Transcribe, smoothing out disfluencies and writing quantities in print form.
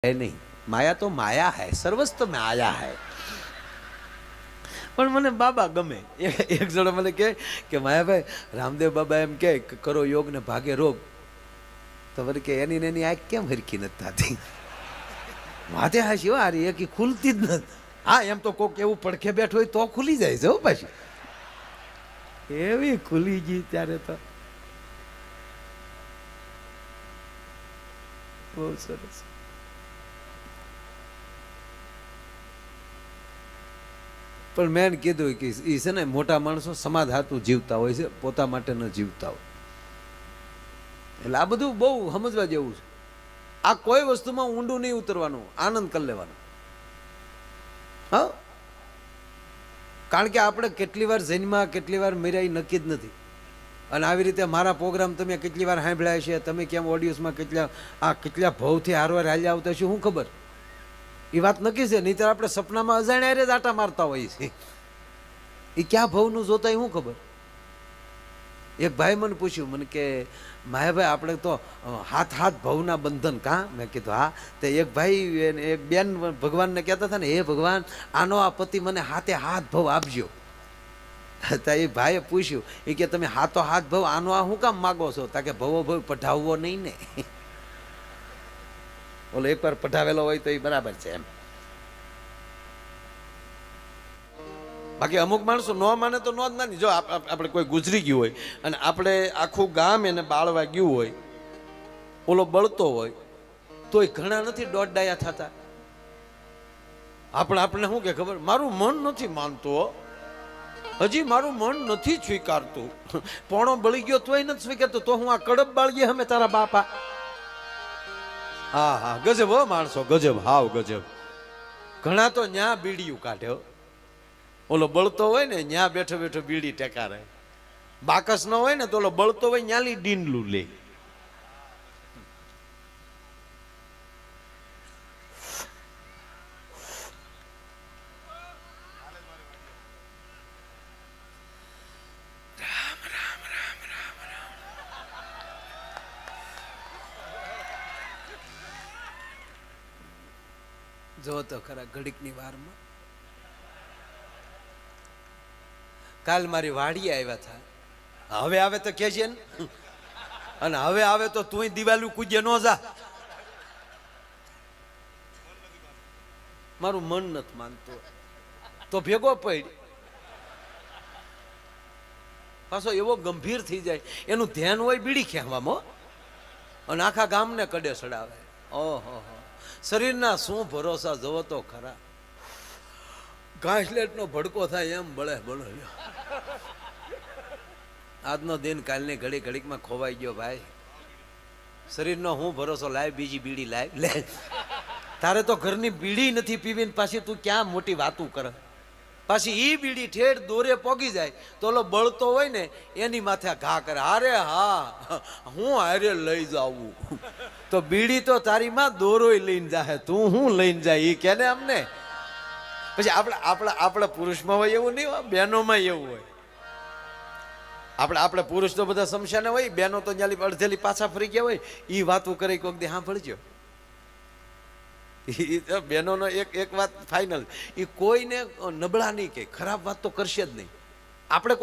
है नहीं, माया तो माया है, सर्वस्व में आया है। પણ મને બાબા ગમે. એક જણો મને કે માયાભાઈ રામદેવ બાબા એમ કે કરો યોગ ને ભાગે રોગ. તો મને કે એની એની આંખ કેમ હરખી નથી થતી? વાતે હાશી આ રે કે ખુલતી જ નથી. હા એમ તો કોક એવું પડખે બેઠો હોય તો ખુલી જાય છે હો, પાછી એવી ખુલી ગઈ ત્યારે તો બહુ સરસ. પણ મેં કીધું કે એ છે ને મોટા માણસો સમાધાતું જીવતા હોય છે, પોતા માટે ન જીવતા હોય. એટલે આ બધું બહુ સમજવા જેવું છે. આ કોઈ વસ્તુમાં ઊંડું નહીં ઉતરવાનું, આનંદ કરી લેવાનો. હા, કારણ કે આપણે કેટલી વાર જન્મા કેટલી વાર મર્યા નક્કી જ નથી. અને આવી રીતે મારા પ્રોગ્રામ તમે કેટલી વાર સાંભળ્યા છે, તમે કેમ ઓડિયન્સમાં કેટલા ભાવથી હારવાર હાલ્યા આવતા છે, શું ખબર? એ વાત નક્કી છે. નહીં તો આપણે સપનામાં અજાણ્યા જ આટા મારતા હોઈએ છીએ. એ ક્યાં ભાવનું જોતા શું ખબર? એક ભાઈ મને પૂછ્યું, મને કે માયાભાઈ આપણે તો હાથ હાથ ભાવના બંધન કાં? મેં કીધું હા. તો એક ભાઈ એક બેન ભગવાનને કહેતા હતા ને, હે ભગવાન આનો આ પતિ મને હાથે હાથ ભાવ આપજો. તો એ ભાઈએ પૂછ્યું, એ કે તમે હાથો હાથ ભાવ આનો આ શું કામ માગો છો? તા કે ભવો ભાવ પઢાવવો નહીં ને. ઓલો એકવાર પઢાવેલો હોય તો એ બરાબર છે એમ. બાકી અમુક માણસો ન માને તો ન જ માની. જો આપણે કોઈ ગુજરી ગયું હોય અને આપણે આખું ગામ એને બાળવા ગયું હોય, ઓલો બળતો હોય, તોય ઘણા નથી દોઢ ડાયા થતા. આપણે શું કે ખબર, મારું મન નથી માનતું, હજી મારું મન નથી સ્વીકારતું. પોણો બળી ગયો તોય નથી સ્વીકારતું, તો હું આ કડબ બાળીએ અમે તારા બાપા. હા હા, ગજબ હો માણસો, ગજબ, હાવ ગજબ. ઘણા તો ન્યા બીડીયું કાઢ્યો. ઓલો બળતો હોય ને ન્યા બેઠો બેઠો બીડી ટેકારે. બાકસ ન હોય ને તો ઓલો બળતો હોય ન્યાલી ડીંડલું લે. જો તો ખરા ઘડીકની વારમાં. કાલ મારી વાડીએ આવ્યા હતા. હવે આવે તો કેજે ને, અને હવે આવે તો તું દિવાલું કૂદે ન જા. મારું મન નથી માનતું તો ભેગો પડ. પાછો એવો ગંભીર થઈ જાય, એનું ધ્યાન હોય બીડી ખેંચવામાં, અને આખા ગામને કડે સડાવે. ઓહો, શરીરના શું ભરોસા જવો તો ખરા. ઘાસલેટ નો ભડકો થાય એમ બળે બળે. આજનો દિન કાલની ઘડી ઘડીકમાં ખોવાઈ ગયો ભાઈ. શરીરનો હું ભરોસો, લાય બીજી બીડી લાય લે. તારે તો ઘરની બીડી નથી પીવી ને પાછી તું ક્યાં મોટી વાતું કરે. પાછી ઈ બીડી ઠેઠ દોરે પોગી જાય તો ઓલો બળતો હોય ને એની માથે ઘા કરે. અરે હા, હું હારે લઈ જાવું. તો બીડી તો તારી માં દોરોય લઈને જાય, તું હું લઈને જાય એ કે ને અમને. પછી આપણે પુરુષમાં હોય એવું નહીં હોય, બહેનોમાં એવું હોય. આપણે પુરુષ તો બધા સમસ્યા ને હોય, બહેનો તો જ્યાં અડધેલી પાછા ફરી ગયા હોય. એ વાતો કરે કોઈક દે સાંભળજો. બહેનોનો એક વાત ફાઇનલ, એ કોઈને નબળા નહીં કે ખરાબ વાત તો કરશે જ નહીં. આપણે